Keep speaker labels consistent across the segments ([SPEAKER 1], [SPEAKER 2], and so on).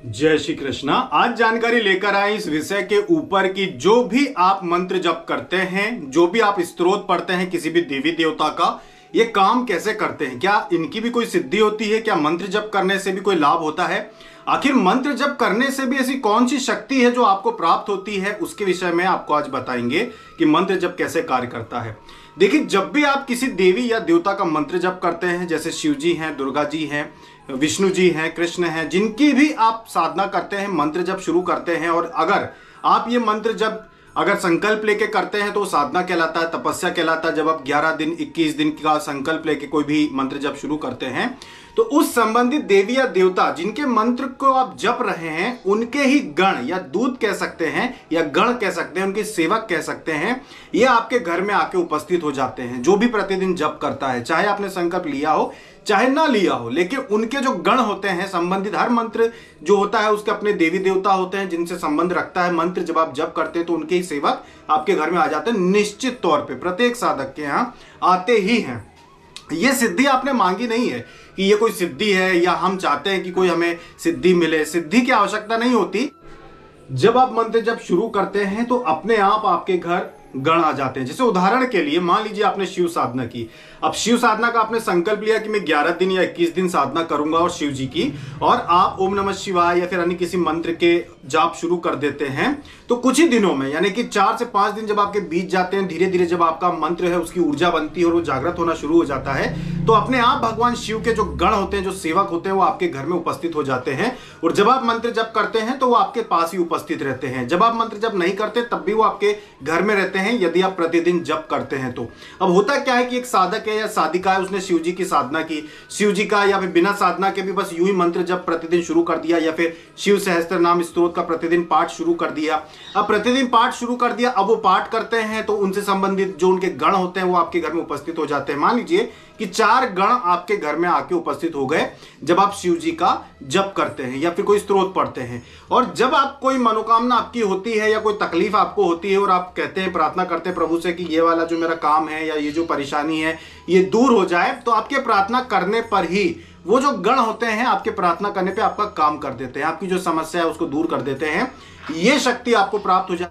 [SPEAKER 1] जय श्री कृष्णा। आज जानकारी लेकर आए इस विषय के ऊपर कि जो भी आप मंत्र जप करते हैं, जो भी आप स्तोत्र पढ़ते हैं किसी भी देवी देवता का, ये काम कैसे करते हैं, क्या इनकी भी कोई सिद्धि होती है, क्या मंत्र जप करने से भी कोई लाभ होता है, आखिर मंत्र जप करने से भी ऐसी कौन सी शक्ति है जो आपको प्राप्त होती है, उसके विषय में आपको आज बताएंगे कि मंत्र जप कैसे कार्य करता है। देखिए, जब भी आप किसी देवी या देवता का मंत्र जप करते हैं, जैसे शिव जी हैं, दुर्गा जी हैं, विष्णु जी हैं, कृष्ण हैं, जिनकी भी आप साधना करते हैं, मंत्र जप शुरू करते हैं, और अगर आप ये मंत्र जब अगर संकल्प लेके करते हैं तो साधना कहलाता है, तपस्या कहलाता है। जब आप 11 दिन 21 दिन का संकल्प लेके कोई भी मंत्र जप शुरू करते हैं तो उस संबंधित देवी या देवता जिनके मंत्र को आप जप रहे हैं, उनके ही गण या दूत कह सकते हैं या गण कह सकते हैं, उनके सेवक कह सकते हैं, ये आपके घर में आके उपस्थित हो जाते हैं। जो भी प्रतिदिन जप करता है, चाहे आपने संकल्प लिया हो चाहे ना लिया हो, लेकिन उनके जो गण होते हैं, संबंधित हर मंत्र जो होता है उसके अपने देवी देवता होते हैं जिनसे संबंध रखता है मंत्र। जब आप जप करते हैं तो उनके ही सेवक आपके घर में आ जाते हैं, निश्चित तौर पे प्रत्येक साधक के यहाँ आते ही हैं। ये सिद्धि आपने मांगी नहीं है कि ये कोई सिद्धि है या हम चाहते हैं कि कोई हमें सिद्धि मिले, सिद्धि की आवश्यकता नहीं होती। जब आप मंत्र जब शुरू करते हैं तो अपने आप आपके घर गण आ जाते हैं। जैसे उदाहरण के लिए मान लीजिए आपने शिव साधना की, अब शिव साधना का आपने संकल्प लिया कि मैं 11 दिन या 21 दिन साधना करूंगा और शिव जी की, और आप ओम नमः शिवाय या फिर अन्य किसी मंत्र के जाप शुरू कर देते हैं, तो कुछ ही दिनों में यानी कि 4 से 5 दिन जब आपके बीत जाते हैं, धीरे धीरे जब आपका मंत्र है उसकी ऊर्जा बनती है और वो जागृत होना शुरू हो जाता है, तो अपने आप भगवान शिव के जो गण होते हैं, जो सेवक होते हैं, वो आपके घर में उपस्थित हो जाते हैं। और जब आप मंत्र जप करते हैं तो वो आपके पास ही उपस्थित रहते हैं। जब आप मंत्र जप नहीं करते तब भी वो आपके घर में रहते हैं, यदि आप प्रतिदिन जप करते हैं तो। अब होता क्या है कि एक साधक है या साधिका है, उसने शिव जी की साधना की, शिव जी का या फिर बिना साधना के भी बस यूं ही मंत्र जप प्रतिदिन शुरू कर दिया, या फिर शिव सहस्त्र नाम स्तोत्र का प्रतिदिन पाठ शुरू कर दिया। अब प्रतिदिन पाठ शुरू कर दिया, अब वो पाठ करते हैं तो उनसे संबंधित जो उनके गण होते हैं वो आपके घर में उपस्थित हो जाते हैं। मान लीजिए कि 4 गण आपके घर में आके उपस्थित हो गए जब आप शिव जी का जप करते हैं या फिर कोई स्तोत्र पढ़ते हैं। और जब आप कोई मनोकामना आपकी होती है या कोई तकलीफ आपको होती है और आप कहते हैं, प्रार्थना करते हैं प्रभु से कि ये वाला जो मेरा काम है या ये जो परेशानी है ये दूर हो जाए, तो आपके प्रार्थना करने पर ही वो जो गण होते हैं आपके प्रार्थना करने पे आपका काम कर देते हैं, आपकी जो समस्या है उसको दूर कर देते हैं। ये शक्ति आपको प्राप्त हो जाए।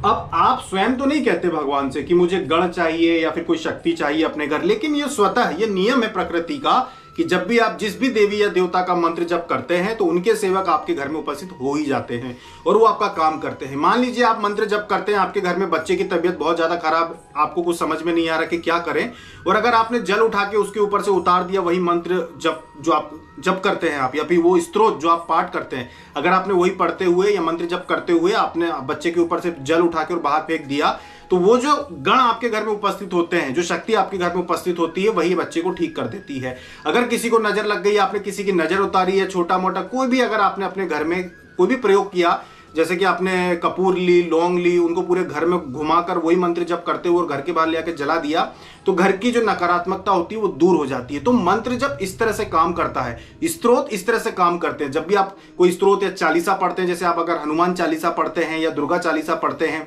[SPEAKER 1] अब आप स्वयं तो नहीं कहते भगवान से कि मुझे गण चाहिए या फिर कोई शक्ति चाहिए अपने घर, लेकिन ये स्वतः ये नियम है प्रकृति का कि जब भी आप जिस भी देवी या देवता का मंत्र जप करते हैं तो उनके सेवक आपके घर में उपस्थित हो ही जाते हैं और वो आपका काम करते हैं। मान लीजिए आप मंत्र जप करते हैं, आपके घर में बच्चे की तबीयत बहुत ज्यादा खराब, आपको कुछ समझ में नहीं आ रहा कि क्या करें, और अगर आपने जल उठा के उसके ऊपर से उतार दिया, वही मंत्र जप जो आप जप करते हैं आप, या फिर वो स्तोत्र जो आप पाठ करते हैं, अगर आपने वही पढ़ते हुए या मंत्र जप करते हुए आपने बच्चे के ऊपर से जल उठा के और बाहर फेंक दिया, तो वो जो गण आपके घर में उपस्थित होते हैं, जो शक्ति आपके घर में उपस्थित होती है, वही बच्चे को ठीक कर देती है। अगर किसी को नजर लग गई, आपने किसी की नजर उतारी है, छोटा मोटा कोई भी अगर आपने अपने घर में कोई भी प्रयोग किया, जैसे कि आपने कपूर ली, लौंग ली, उनको पूरे घर में घुमाकर वही मंत्र जप करते हुए और घर के बाहर ले आकर जला दिया, तो घर की जो नकारात्मकता होती है वो दूर हो जाती है। तो मंत्र जप इस तरह से काम करता है, स्तोत्र इस तरह से काम करते हैं। जब भी आप कोई स्तोत्र या चालीसा पढ़ते हैं, जैसे आप अगर हनुमान चालीसा पढ़ते हैं या दुर्गा चालीसा पढ़ते हैं,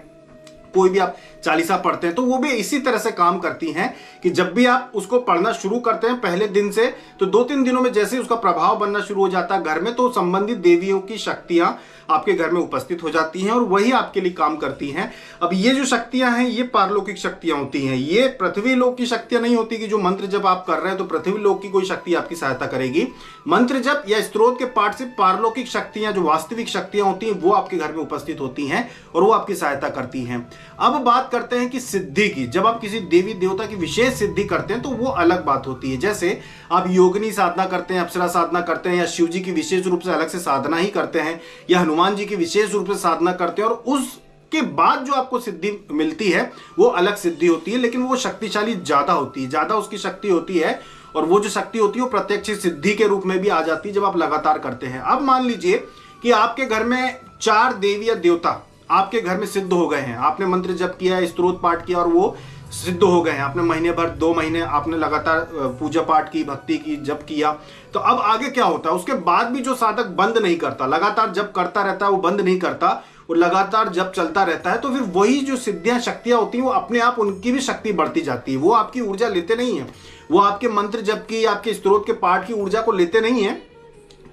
[SPEAKER 1] कोई भी आप चालीसा पढ़ते हैं, तो वो भी इसी तरह से काम करती हैं कि जब भी आप उसको पढ़ना शुरू करते हैं पहले दिन से, तो 2-3 दिनों में जैसे ही उसका प्रभाव बनना शुरू हो जाता है घर में, तो संबंधित देवियों की शक्तियां आपके घर में उपस्थित हो जाती हैं और वही आपके लिए काम करती हैं। अब ये जो शक्तियां हैं ये पारलौकिक शक्तियां होती हैं, ये पृथ्वी लोक की शक्तियां नहीं होती कि जो मंत्र जप आप कर रहे हैं तो पृथ्वी लोक की कोई शक्ति आपकी सहायता करेगी। मंत्र जप या स्तोत्र के पाठ से पारलौकिक शक्तियां, जो वास्तविक शक्तियां होती हैं, वो आपके घर में उपस्थित होती हैं और वो आपकी सहायता करती हैं। अब बात करते हैं कि सिद्धि की। जब आप किसी देवी देवता की विशेष सिद्धि करते हैं तो वो अलग बात होती है। जैसे आप योगिनी साधना करते हैं, अप्सरा साधना करते हैं, या शिव जी की विशेष रूप से अलग से साधना ही करते हैं, या हनुमान जी की विशेष रूप से साधना करते हैं, और उसके बाद जो आपको सिद्धि मिलती है वो अलग सिद्धि होती है, लेकिन वो शक्तिशाली ज्यादा होती है, ज्यादा उसकी शक्ति होती है, और वो जो शक्ति होती है वो प्रत्यक्ष सिद्धि के रूप में भी आ जाती है जब आप लगातार करते हैं। अब मान लीजिए कि आपके घर में 4 देवी या देवता आपके घर में सिद्ध हो गए हैं, आपने मंत्र जप किया, स्तोत्र पाठ किया और वो सिद्ध हो गए हैं, आपने महीने भर 2 महीने आपने लगातार पूजा पाठ की, भक्ति की, जप किया, तो अब आगे क्या होता है? उसके बाद भी जो साधक बंद नहीं करता, लगातार जप करता रहता है, वो बंद नहीं करता, वो लगातार जप चलता रहता है, तो फिर वही जो सिद्धियां शक्तियां होती हैं वो अपने आप उनकी भी शक्ति बढ़ती जाती है। वो आपकी ऊर्जा लेते नहीं है, वो आपके मंत्र जप की, आपके स्तोत्र के पाठ की ऊर्जा को लेते नहीं है,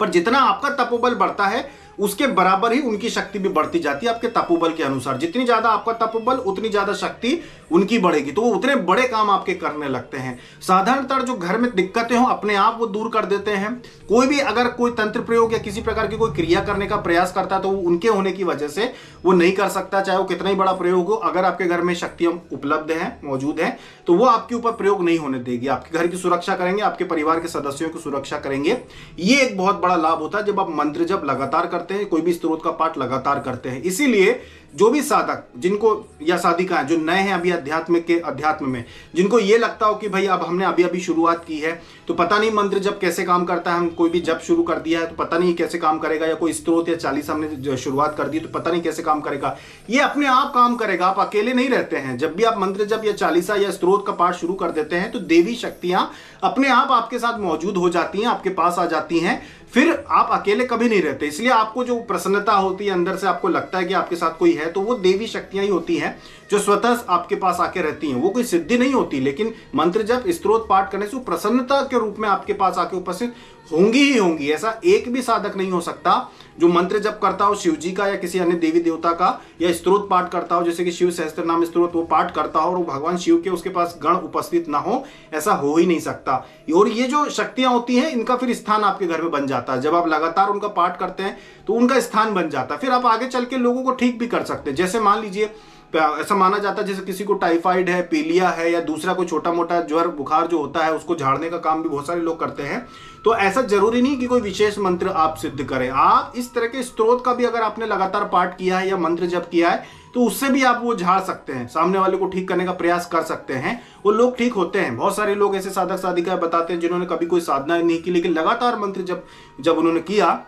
[SPEAKER 1] पर जितना आपका तपोबल बढ़ता है उसके बराबर ही उनकी शक्ति भी बढ़ती जाती है आपके तपोबल के अनुसार। जितनी ज्यादा आपका तपोबल उतनी ज्यादा शक्ति उनकी बढ़ेगी, तो वो उतने बड़े काम आपके करने लगते हैं। साधारणतः जो घर में दिक्कतें हो अपने आप वो दूर कर देते हैं। कोई भी अगर कोई तंत्र प्रयोग या किसी प्रकार की कोई क्रिया करने का प्रयास करता है तो वो उनके होने की वजह से वो नहीं कर सकता, चाहे वो कितना ही बड़ा प्रयोग हो। अगर आपके घर में शक्तियां उपलब्ध हैं, मौजूद हैं, तो वो आपके ऊपर प्रयोग नहीं होने देगी। आपके घर की सुरक्षा करेंगे, आपके परिवार के सदस्यों की सुरक्षा करेंगे। ये एक बहुत बड़ा लाभ होता है जब आप मंत्र जब लगातार करते हैं, कोई भी स्त्रोत का पाठ लगातार करते हैं। इसीलिए जो भी साधक जिनको या साधिकाएं जो नए हैं अभी अध्यात्म में, जिनको ये लगता हो कि भाई अब हमने अभी अभी शुरुआत की है तो पता नहीं मंत्र जब कैसे काम करता है, हम कोई भी जब शुरू कर दिया है तो पता नहीं कैसे काम करेगा, या कोई स्त्रोत या चालीसा हमने शुरुआत कर दी तो पता नहीं कैसे काम करेगा। ये अपने आप काम करेगा, आप अकेले नहीं रहते हैं। जब भी आप मंत्र जब या चालीसा या स्त्रोत का पाठ शुरू कर देते हैं तो देवी शक्तियां अपने आप आपके साथ मौजूद हो जाती हैं, आपके पास आ जाती हैं। फिर आप अकेले कभी नहीं रहते। इसलिए आपको जो प्रसन्नता होती है अंदर से, आपको लगता है कि आपके साथ कोई है, तो वो देवी शक्तियां ही होती हैं जो स्वतः आपके पास आके रहती हैं। वो कोई सिद्धि नहीं होती, लेकिन मंत्र जब स्त्रोत पाठ करने से वो प्रसन्नता के रूप में आपके पास आके उपस्थित होंगी ही होंगी। ऐसा एक भी साधक नहीं हो सकता जो मंत्र जब करता हो शिव जी का या किसी अन्य देवी देवता का, या स्त्रोत पाठ करता हो जैसे कि शिव सहस्त्र नाम स्त्रोत वो पाठ करता हो और वो भगवान शिव के उसके पास गण उपस्थित ना हो, ऐसा हो ही नहीं सकता। और ये जो शक्तियां होती हैं इनका फिर स्थान आपके घर में बन जाता है। जब आप लगातार उनका पाठ करते हैं तो उनका स्थान बन जाता है। फिर आप आगे चल के लोगों को ठीक भी कर सकते हैं। जैसे मान लीजिए ऐसा माना जाता है जैसे किसी को टाइफाइड है, पीलिया है, या दूसरा कोई छोटा मोटा ज्वर बुखार जो होता है उसको झाड़ने का काम भी बहुत सारे लोग करते हैं। तो ऐसा जरूरी नहीं कि कोई विशेष मंत्र आप सिद्ध करें। आप इस तरह के स्त्रोत का भी अगर आपने लगातार पाठ किया है या मंत्र जप किया है तो उससे भी आप वो झाड़ सकते हैं, सामने वाले को ठीक करने का प्रयास कर सकते हैं। वो लोग ठीक होते हैं। बहुत सारे लोग ऐसे साधक साधिकाएं बताते हैं जिन्होंने कभी कोई साधना नहीं की, लेकिन लगातार मंत्र जब उन्होंने किया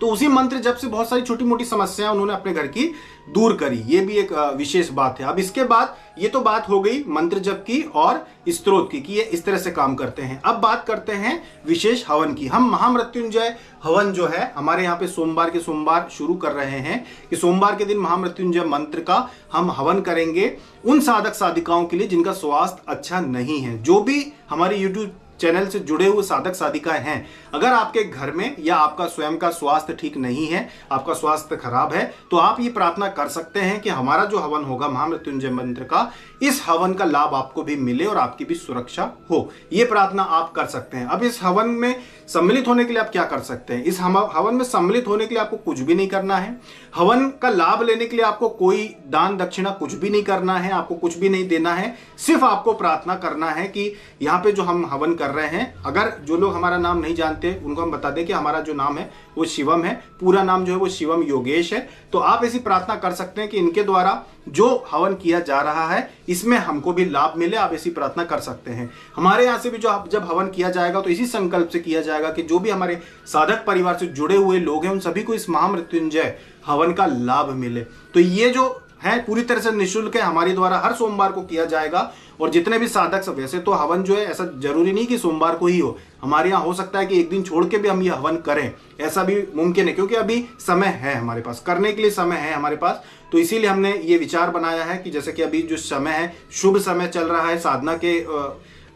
[SPEAKER 1] तो उसी मंत्र जब से बहुत सारी छोटी मोटी समस्याएं उन्होंने अपने घर की दूर करी। ये भी एक विशेष बात है। अब इसके बाद ये तो बात हो गई मंत्र जप की और स्त्रोत की कि ये इस तरह से काम करते हैं। अब बात करते हैं विशेष हवन की। हम महामृत्युंजय हवन जो है हमारे यहाँ पे सोमवार के सोमवार शुरू कर रहे हैं कि सोमवार के दिन महामृत्युंजय मंत्र का हम हवन करेंगे उन साधक साधिकाओं के लिए जिनका स्वास्थ्य अच्छा नहीं है। जो भी हमारे यूट्यूब चैनल से जुड़े हुए साधक साधिकाएं हैं, अगर आपके घर में या आपका स्वयं का स्वास्थ्य ठीक नहीं है, आपका स्वास्थ्य खराब है, तो आप ये प्रार्थना कर सकते हैं कि हमारा जो हवन होगा महामृत्युंजय मंत्र का, इस हवन का लाभ आपको भी मिले और आपकी भी सुरक्षा हो। ये प्रार्थना आप कर सकते हैं। अब इस हवन में सम्मिलित होने के लिए आप क्या कर सकते हैं? इस हवन में सम्मिलित होने के लिए आपको कुछ भी नहीं करना है। हवन का लाभ लेने के लिए आपको कोई दान दक्षिणा कुछ भी नहीं करना है, आपको कुछ भी नहीं देना है। सिर्फ आपको प्रार्थना करना है कि यहाँ पे जो हम हवन कर रहे हैं, अगर जो लोग हमारा नाम नहीं जानते उनको हम बता दें कि हमारा जो नाम है वो शिवम है, पूरा नाम जो है वो शिवम योगेश है। तो आप ऐसी प्रार्थना कर सकते हैं कि इनके द्वारा जो हवन किया जा रहा है इसमें हमको भी लाभ मिले। आप ऐसी प्रार्थना कर सकते हैं। हमारे यहाँ से भी जब हवन किया जाएगा तो इसी संकल्प से किया जाएगा कि जो भी हमारे साधक परिवार से जुड़े हुए लोग हैं उन सभी को इस महामृत्युंजय हवन का लाभ मिले। तो ये जो है पूरी तरह से निःशुल्क है, हमारे द्वारा हर सोमवार को किया जाएगा। और जितने भी साधक सब, वैसे तो हवन जो है ऐसा जरूरी नहीं कि सोमवार को ही हो, हमारे यहाँ हो सकता है कि एक दिन छोड़ के भी हम ये हवन करें, ऐसा भी मुमकिन है, क्योंकि अभी समय है हमारे पास, करने के लिए समय है हमारे पास। तो इसीलिए हमने ये विचार बनाया है कि जैसे कि अभी जो समय है, शुभ समय चल रहा है, साधना के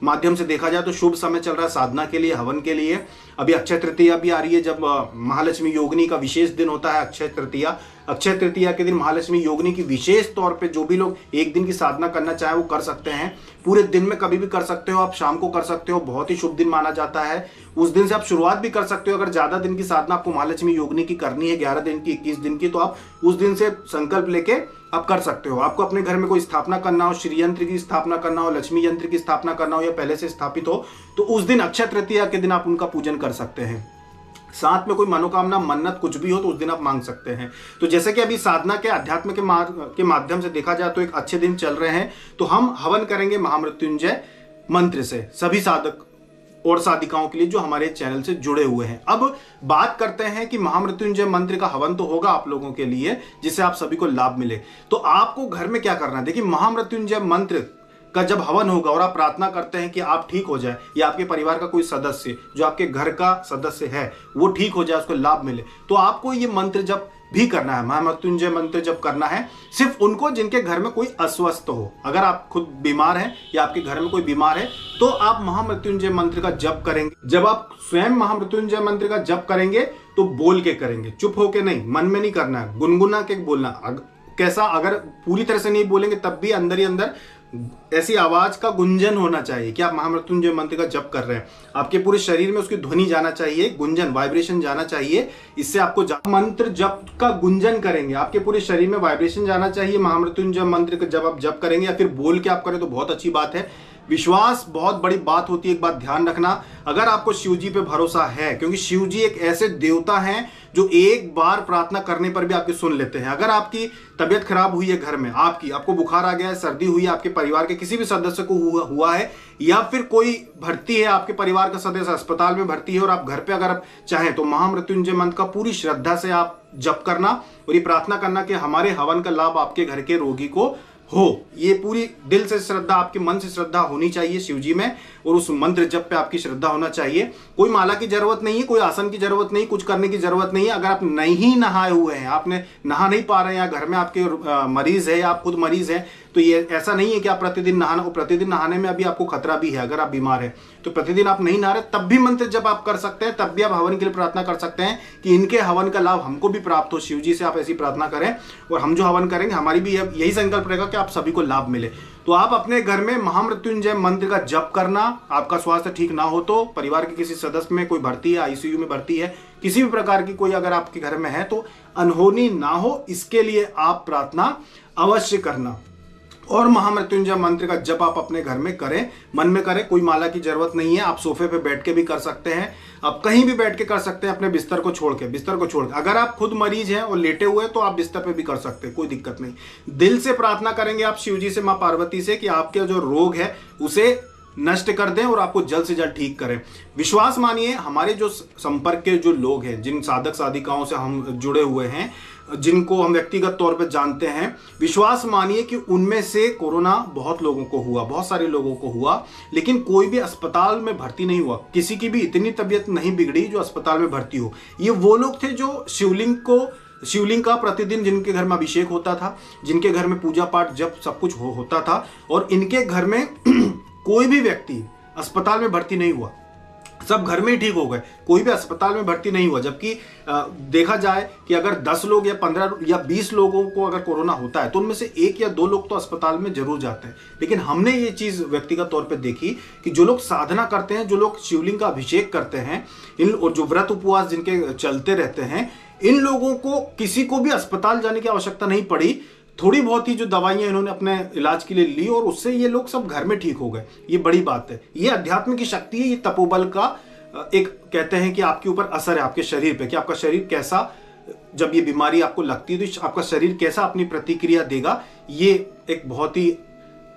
[SPEAKER 1] माध्यम से देखा जाए तो शुभ समय चल रहा है साधना के लिए, हवन के लिए। अभी अक्षय तृतीया भी आ रही है, जब महालक्ष्मी योगिनी का विशेष दिन होता है अक्षय तृतीया। अक्षय तृतीया के दिन महालक्ष्मी योगिनी की विशेष तौर पे जो भी लोग एक दिन की साधना करना चाहे वो कर सकते हैं। पूरे दिन में कभी भी कर सकते हो, आप शाम को कर सकते हो, बहुत ही शुभ दिन माना जाता है। उस दिन से आप शुरुआत भी कर सकते हो। अगर ज्यादा दिन की साधना आपको महालक्ष्मी योगिनी की करनी है, 11 दिन की, 21 दिन की, तो आप उस दिन से संकल्प लेके आप कर सकते हो। आपको अपने घर में कोई स्थापना करना हो, श्री यंत्र की स्थापना करना हो, लक्ष्मी यंत्र की स्थापना करना हो, या पहले से स्थापित हो, तो उस दिन अक्षय तृतीया के दिन आप उनका पूजन कर सकते हैं। साथ में कोई मनोकामना मन्नत कुछ भी हो तो उस दिन आप मांग सकते हैं। तो जैसे कि अभी साधना के अध्यात्म के माध्यम से देखा जाए तो एक अच्छे दिन चल रहे हैं, तो हम हवन करेंगे महामृत्युंजय मंत्र से सभी साधक और साधिकाओं के लिए जो हमारे चैनल से जुड़े हुए हैं। अब बात करते हैं कि महामृत्युंजय मंत्र का हवन तो होगा आप लोगों के लिए, जिससे आप सभी को लाभ मिले। तो आपको घर में क्या करना है? देखिए, महामृत्युंजय मंत्र का जब हवन होगा और आप प्रार्थना करते हैं कि आप ठीक हो जाए या आपके परिवार का कोई सदस्य जो आपके घर का सदस्य है वो ठीक हो जाए, उसको लाभ मिले, तो आपको ये मंत्र जप भी करना है, महामृत्युंजय मंत्र जप करना है सिर्फ उनको जिनके घर में कोई अस्वस्थ हो। अगर आप खुद बीमार हैं या आपके घर में कोई बीमार है तो आप महामृत्युंजय मंत्र का जप करेंगे। जब आप स्वयं महामृत्युंजय मंत्र का जप करेंगे तो बोल के करेंगे, चुप होके नहीं, मन में नहीं करना है, गुनगुना के बोलना। कैसा, अगर पूरी तरह से नहीं बोलेंगे तब भी अंदर ही अंदर ऐसी आवाज का गुंजन होना चाहिए कि आप महामृत्युंजय मंत्र का जप कर रहे हैं। आपके पूरे शरीर में उसकी ध्वनि जाना चाहिए, गुंजन, वाइब्रेशन जाना चाहिए। इससे आपको मंत्र जप का गुंजन करेंगे, आपके पूरे शरीर में वाइब्रेशन जाना चाहिए। महामृत्युंजय मंत्र का जब आप जप करेंगे या फिर बोल के आप करें तो बहुत अच्छी बात है। विश्वास बहुत बड़ी बात होती है। एक बात ध्यान रखना, अगर आपको शिव जी पे भरोसा है, क्योंकि शिव जी एक ऐसे देवता हैं जो एक बार प्रार्थना करने पर भी आपकी सुन लेते हैं। अगर आपकी तबीयत खराब हुई है घर में, आपको बुखार आ गया है, सर्दी हुई है, आपके परिवार के किसी भी सदस्य को हुआ है, या फिर कोई भर्ती है, आपके परिवार का सदस्य अस्पताल में भर्ती है और आप घर पे अगर आप चाहें तो महामृत्युंजय मंत्र का पूरी श्रद्धा से आप जप करना और ये प्रार्थना करना कि हमारे हवन का लाभ आपके घर के रोगी को हो। ये पूरी दिल से श्रद्धा, आपके मन से श्रद्धा होनी चाहिए शिव जी में, और उस मंत्र जप पे आपकी श्रद्धा होना चाहिए। कोई माला की जरूरत नहीं है, कोई आसन की जरूरत नहीं, कुछ करने की जरूरत नहीं है। अगर आप नहीं नहाए हुए हैं, आपने नहा नहीं पा रहे हैं, या घर में आपके मरीज है या आप खुद मरीज हैं, तो ये ऐसा नहीं है कि आप प्रतिदिन नहाना, और प्रतिदिन नहाने में अभी आपको खतरा भी है। अगर आप बीमार है तो प्रतिदिन आप नहीं नहा रहे तब भी मंत्र जप आप कर सकते हैं, तब भी आप हवन के लिए प्रार्थना कर सकते हैं कि इनके हवन का लाभ हमको भी प्राप्त हो। शिव जी से आप ऐसी प्रार्थना करें और हम जो हवन करेंगे हमारी भी यही संकल्प रहेगा कि आप सभी को लाभ मिले। तो आप अपने घर में महामृत्युंजय मंत्र का जप करना। आपका स्वास्थ्य ठीक ना हो तो परिवार के किसी सदस्य में कोई भर्ती है, आईसीयू में भर्ती है, किसी भी प्रकार की कोई अगर आपके घर में है तो अनहोनी ना हो, इसके लिए आप प्रार्थना अवश्य करना। और महामृत्युंजय मंत्र का जप आप अपने घर में करें, मन में करें, कोई माला की जरूरत नहीं है। आप सोफे पे बैठ के भी कर सकते हैं, आप कहीं भी बैठ के कर सकते हैं, अपने बिस्तर को छोड़ के। अगर आप खुद मरीज हैं और लेटे हुए हैं तो आप बिस्तर पे भी कर सकते हैं, कोई दिक्कत नहीं। दिल से प्रार्थना करेंगे आप शिव जी से, माँ पार्वती से, कि आपके जो रोग है उसे नष्ट कर दें और आपको जल्द से जल्द ठीक करें। विश्वास मानिए, हमारे जो संपर्क के जो लोग हैं, जिन साधक साधिकाओं से हम जुड़े हुए हैं, जिनको हम व्यक्तिगत तौर पर जानते हैं, विश्वास मानिए कि उनमें से कोरोना बहुत लोगों को हुआ, बहुत सारे लोगों को हुआ, लेकिन कोई भी अस्पताल में भर्ती नहीं हुआ। किसी की भी इतनी तबीयत नहीं बिगड़ी जो अस्पताल में भर्ती हो। ये वो लोग थे जो शिवलिंग का प्रतिदिन जिनके घर में अभिषेक होता था, जिनके घर में पूजा पाठ जब सब कुछ होता था, और इनके घर में कोई भी व्यक्ति अस्पताल में भर्ती नहीं हुआ, सब घर में ही ठीक हो गए, कोई भी अस्पताल में भर्ती नहीं हुआ। जबकि देखा जाए कि अगर 10 लोग या 15 या 20 लोगों को अगर कोरोना होता है तो उनमें से 1 या 2 लोग तो अस्पताल में जरूर जाते हैं। लेकिन हमने ये चीज व्यक्तिगत तौर पे देखी कि जो लोग साधना करते हैं, जो लोग शिवलिंग का अभिषेक करते हैं, और जो व्रत उपवास जिनके चलते रहते हैं, इन लोगों को किसी को भी अस्पताल जाने की आवश्यकता नहीं पड़ी। थोड़ी बहुत ही जो दवाइयां इन्होंने अपने इलाज के लिए ली और उससे ये लोग सब घर में ठीक हो गए। ये बड़ी बात है, ये अध्यात्म की शक्ति है, ये तपोबल का एक कहते हैं कि आपके ऊपर असर है, आपके शरीर पे, कि आपका शरीर कैसा, जब ये बीमारी आपको लगती है तो आपका शरीर कैसा अपनी प्रतिक्रिया देगा। ये एक बहुत ही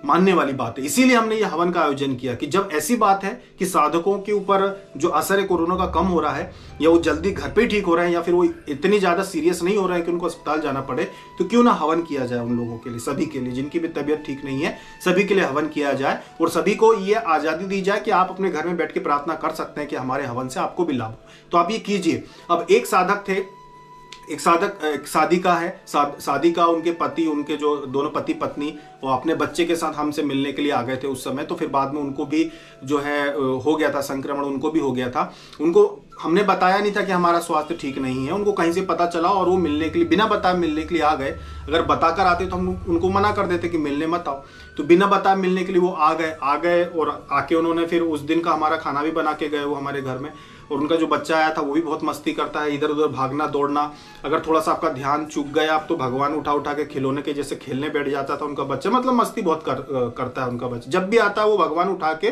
[SPEAKER 1] मानने वाली बात है। इसीलिए हमने ये हवन का आयोजन किया कि जब ऐसी बात है कि साधकों के ऊपर जो असर है कोरोना का कम हो रहा है, या वो जल्दी घर पे ठीक हो रहे हैं, या फिर वो इतनी ज्यादा सीरियस नहीं हो रहा है कि उनको अस्पताल जाना पड़े, तो क्यों ना हवन किया जाए उन लोगों के लिए, सभी के लिए, जिनकी भी तबीयत ठीक नहीं है, सभी के लिए हवन किया जाए और सभी को ये आजादी दी जाए कि आप अपने घर में बैठ के प्रार्थना कर सकते हैं कि हमारे हवन से आपको भी लाभ हो। तो आप ये कीजिए। अब एक साधक थे, एक साधिका है, साधिका, उनके पति, उनके जो दोनों पति पत्नी, वो अपने बच्चे के साथ हमसे मिलने के लिए आ गए थे उस समय। तो फिर बाद में उनको भी जो है हो गया था संक्रमण, उनको भी हो गया था। उनको हमने बताया नहीं था कि हमारा स्वास्थ्य ठीक नहीं है, उनको कहीं से पता चला और वो मिलने के लिए, बिना बताए मिलने के लिए आ गए। अगर बताकर आते तो हम उनको मना कर देते कि मिलने मत आओ, तो बिना बताए मिलने के लिए वो आ गए और आके उन्होंने फिर उस दिन का हमारा खाना भी बना के गए वो हमारे घर में। और उनका जो बच्चा आया था वो भी बहुत मस्ती करता है, इधर उधर भागना दौड़ना। अगर थोड़ा सा आपका ध्यान चूक गया आप तो भगवान उठा के खिलौने के जैसे खेलने बैठ जाता था उनका बच्चा। मतलब मस्ती बहुत करता है उनका बच्चा, जब भी आता है वो भगवान उठा के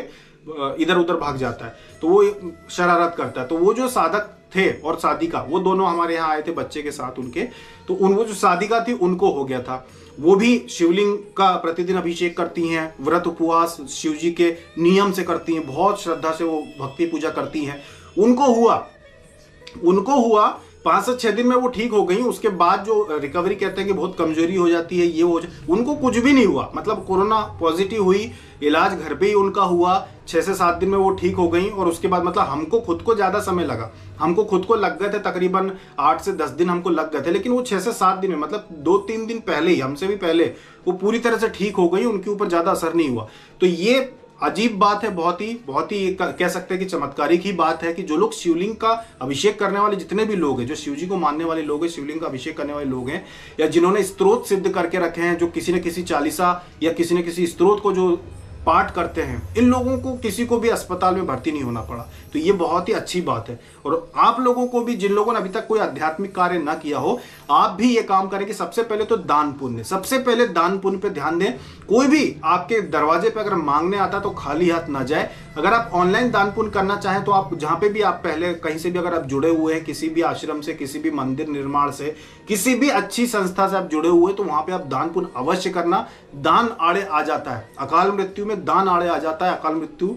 [SPEAKER 1] इधर उधर भाग जाता है, तो वो शरारत करता है। तो वो जो साधक थे और साधिका, वो दोनों हमारे यहाँ आए थे बच्चे के साथ उनके। तो वो जो साधिका थी उनको हो गया था। वो भी शिवलिंग का प्रतिदिन अभिषेक करती हैं, व्रत उपवास शिव जी के नियम से करती हैं, बहुत श्रद्धा से वो भक्ति पूजा करती हैं। उनको हुआ 5 से 6 दिन में वो ठीक हो गई। उसके बाद जो रिकवरी कहते हैं कि बहुत कमजोरी हो जाती है, ये उनको कुछ भी नहीं हुआ, मतलब कोरोना पॉजिटिव हुई, इलाज घर पे ही उनका हुआ, 6 से 7 दिन में वो ठीक हो गई। और उसके बाद मतलब हमको खुद को ज्यादा समय लगा, हमको खुद को लग गए थे तकरीबन 8 से 10 दिन हमको लग गए थे, लेकिन वो 6 से 7 दिन में, मतलब 2-3 दिन पहले ही, हमसे भी पहले वो पूरी तरह से ठीक हो गई, उनके ऊपर ज्यादा असर नहीं हुआ। तो ये अजीब बात है, बहुत ही कह सकते हैं कि चमत्कारिक ही बात है कि जो लोग शिवलिंग का अभिषेक करने वाले, जितने भी लोग हैं, जो शिव जी को मानने वाले लोग हैं, शिवलिंग का अभिषेक करने वाले लोग हैं, या जिन्होंने स्त्रोत सिद्ध करके रखे हैं, जो किसी न किसी चालीसा या किसी न किसी स्त्रोत को जो पाठ करते हैं, इन लोगों को किसी को भी अस्पताल में भर्ती नहीं होना पड़ा। तो ये बहुत ही अच्छी बात है। और आप लोगों को भी, जिन लोगों ने अभी तक कोई आध्यात्मिक कार्य ना किया हो, आप भी ये काम करें कि सबसे पहले तो दान पुण्य, सबसे पहले दान पुण्य पे ध्यान दें। कोई भी आपके दरवाजे पे अगर मांगने आता तो खाली हाथ ना जाए। अगर आप ऑनलाइन दान पुण्य करना चाहें तो आप जहां पे भी आप पहले कहीं से भी अगर आप जुड़े हुए हैं, किसी भी आश्रम से, किसी भी मंदिर निर्माण से, किसी भी अच्छी संस्था से आप जुड़े हुए हैं, तो वहां पे आप दान पुण्य अवश्य करना। दान आड़े आ जाता है, अकाल मृत्यु में दान आड़े आ जाता है, अकाल मृत्यु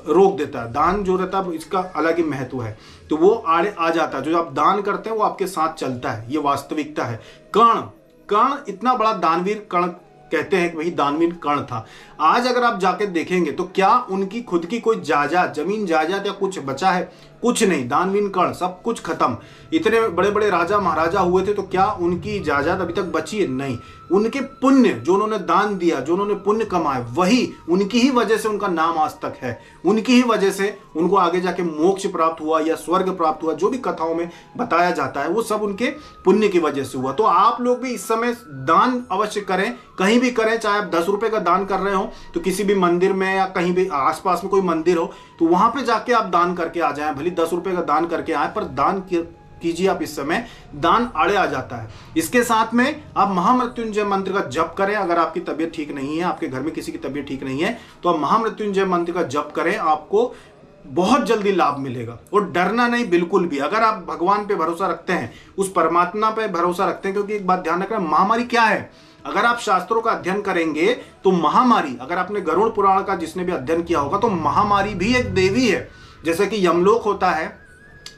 [SPEAKER 1] रोक देता है। दान जो रहता है इसका अलग ही महत्व है, तो वो आड़े आ जाता है। जो आप दान करते हैं वो आपके साथ चलता है, ये वास्तविकता है। कर्ण इतना बड़ा दानवीर, कर्ण कहते हैं कि वही दानवीर कर्ण था। आज अगर आप जाके देखेंगे तो क्या उनकी खुद की कोई जायदाद, जमीन जायदाद या कुछ बचा है? कुछ नहीं। दानवीर कर्ण, सब कुछ खत्म। इतने बड़े बड़े राजा महाराजा हुए थे, तो क्या उनकी जायदाद अभी तक बची है? नहीं। उनके पुण्य, जो उन्होंने दान दिया, जो उन्होंने पुण्य कमाए, वही उनकी ही वजह से उनका नाम आज तक है। उनकी ही वजह से उनको आगे जाके मोक्ष प्राप्त हुआ या स्वर्ग प्राप्त हुआ, जो भी कथाओं में बताया जाता है, वो सब उनके पुण्य की वजह से हुआ। तो आप लोग भी इस समय दान अवश्य करें, कहीं भी करें। चाहे आप 10 रुपए का दान कर रहे हो तो किसी भी मंदिर में या कहीं भी आसपास में कोई मंदिर हो तो वहां पे जाके आप दान करके आ जाएं। भले 10 रुपए का दान करके आए, पर दान कीजिए आप। इस समय दान आड़े आ जाता है। इसके साथ में आप महामृत्युंजय मंत्र का जप करें। अगर आपकी तबीयत ठीक नहीं है, आपके घर में किसी की तबीयत ठीक नहीं है, तो आप महामृत्युंजय मंत्र का जप करें, आपको बहुत जल्दी लाभ मिलेगा। और डरना नहीं बिल्कुल भी। अगर आप भगवान पे भरोसा रखते हैं, उस परमात्मा पे भरोसा रखते हैं, क्योंकि एक बात ध्यान रखना, महामारी क्या है? अगर आप शास्त्रों का अध्ययन करेंगे तो महामारी, अगर आपने गरुड़ पुराण का जिसने भी अध्ययन किया होगा, तो महामारी भी एक देवी है। जैसे कि यमलोक होता है,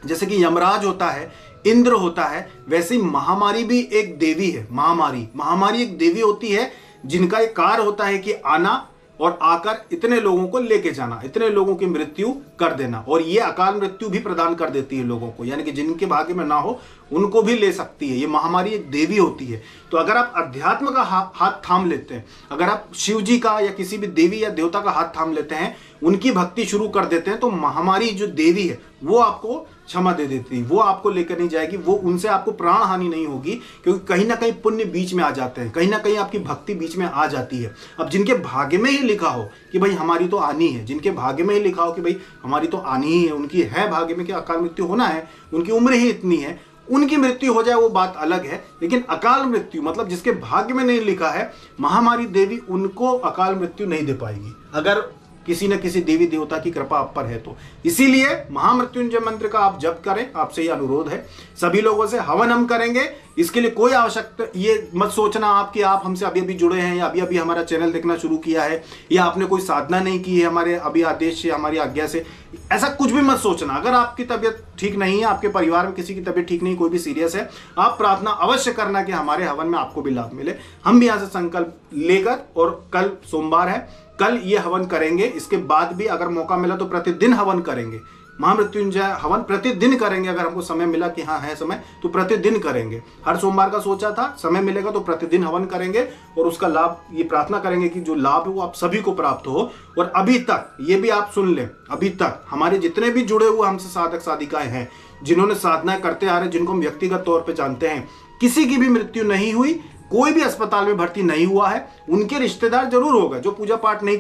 [SPEAKER 1] जैसे कि यमराज होता है, इंद्र होता है, वैसे ही महामारी भी एक देवी है। महामारी एक देवी होती है, जिनका एक कार्य होता है कि आना और आकर इतने लोगों को लेके जाना, इतने लोगों की मृत्यु कर देना। और ये अकाल मृत्यु भी प्रदान कर देती है लोगों को, यानी कि जिनके भाग्य में ना हो उनको भी ले सकती है। ये महामारी एक देवी होती है। तो अगर आप अध्यात्म का हाथ थाम लेते हैं, अगर आप शिव जी का या किसी भी देवी या देवता का हाथ थाम लेते हैं, उनकी भक्ति शुरू कर देते हैं, तो महामारी जो देवी है वो आपको क्षमा दे देती है, वो आपको लेकर नहीं जाएगी, वो उनसे आपको प्राण हानि नहीं होगी, क्योंकि कहीं ना कहीं पुण्य बीच में आ जाते हैं, कहीं ना कहीं आपकी भक्ति बीच में आ जाती है। अब जिनके भाग्य में ही लिखा हो कि भाई हमारी तो आनी है, जिनके भाग्य में ही लिखा हो कि भाई हमारी तो आनी ही है, उनकी है भाग्य में कि अकाल मृत्यु होना है, उनकी उम्र ही इतनी है, उनकी मृत्यु हो जाए वो बात अलग है। लेकिन अकाल मृत्यु मतलब जिसके भाग्य में नहीं लिखा है, महामारी देवी उनको अकाल मृत्यु नहीं दे पाएगी, अगर किसी न किसी देवी देवता की कृपा आप पर है तो। इसीलिए महामृत्युंजय मंत्र का आप जप करें, आपसे ये अनुरोध है। सभी लोगों से हवन हम करेंगे, इसके लिए कोई आवश्यकता ये मत सोचना आप कि आप हमसे अभी अभी जुड़े हैं या अभी अभी हमारा चैनल देखना शुरू किया है या आपने कोई साधना नहीं की है हमारे अभी आदेश से, हमारी आज्ञा से, ऐसा कुछ भी मत सोचना। अगर आपकी तबीयत ठीक नहीं है, आपके परिवार में किसी की तबीयत ठीक नहीं, कोई भी सीरियस है, आप प्रार्थना अवश्य करना कि हमारे हवन में आपको भी लाभ मिले। हम भी यहाँ से संकल्प लेकर, और कल सोमवार है, कल ये हवन करेंगे। इसके बाद भी अगर मौका मिला तो प्रतिदिन हवन करेंगे, महामृत्युंजय हवन प्रतिदिन करेंगे। अगर हमको समय मिला कि हाँ है समय, तो प्रतिदिन करेंगे। हर सोमवार का सोचा था, समय मिलेगा तो प्रतिदिन हवन करेंगे और उसका लाभ, ये प्रार्थना करेंगे कि जो लाभ है वो आप सभी को प्राप्त हो। और अभी तक ये भी आप सुन लें, अभी तक हमारे जितने भी जुड़े हुए हमसे साधक साधिकाएं हैं, जिन्होंने साधनाएं करते आ रहे, जिनको हम व्यक्तिगत तौर पर जानते हैं, किसी की भी मृत्यु नहीं हुई, कोई भी अस्पताल में भर्ती नहीं हुआ है। उनके रिश्तेदार जरूर हो गए जो पूजा पाठ नहीं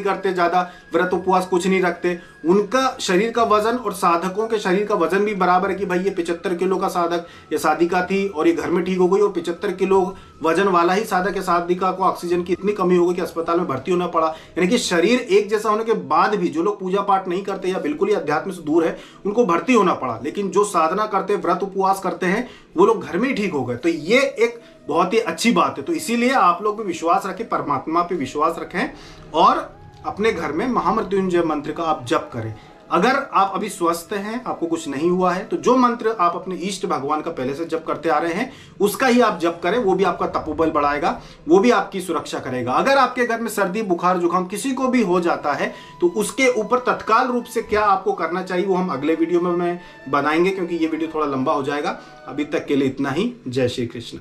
[SPEAKER 1] करते, ज्यादा व्रत उपवास कुछ नहीं रखते, उनका शरीर का वजन और साधकों के शरीर का वजन भी बराबर है कि भाई ये 75 किलो का साधक या साधिका थी और ये घर में ठीक हो गई, और 75 किलो वजन वाला ही साधक या साधिका को ऑक्सीजन की इतनी कमी हो गई कि अस्पताल में भर्ती होना पड़ा। यानी कि शरीर एक जैसा होने के बाद भी जो लोग पूजा पाठ नहीं करते या बिल्कुल ही अध्यात्म से दूर है, उनको भर्ती होना पड़ा। लेकिन जो साधना करते, व्रत उपवास करते हैं, वो लोग घर में ही ठीक हो गए। तो ये एक बहुत ही अच्छी बात है। तो इसीलिए आप लोग भी विश्वास रखें, परमात्मा पे विश्वास रखें और अपने घर में महामृत्युंजय मंत्र का आप जप करें। अगर आप अभी स्वस्थ हैं, आपको कुछ नहीं हुआ है, तो जो मंत्र आप अपने इष्ट भगवान का पहले से जप करते आ रहे हैं उसका ही आप जप करें, वो भी आपका तपोबल बढ़ाएगा, वो भी आपकी सुरक्षा करेगा। अगर आपके घर में सर्दी बुखार जुकाम किसी को भी हो जाता है तो उसके ऊपर तत्काल रूप से क्या आपको करना चाहिए वो हम अगले वीडियो में बनाएंगे, क्योंकि ये वीडियो थोड़ा लंबा हो जाएगा। अभी तक के लिए इतना ही। जय श्री कृष्ण।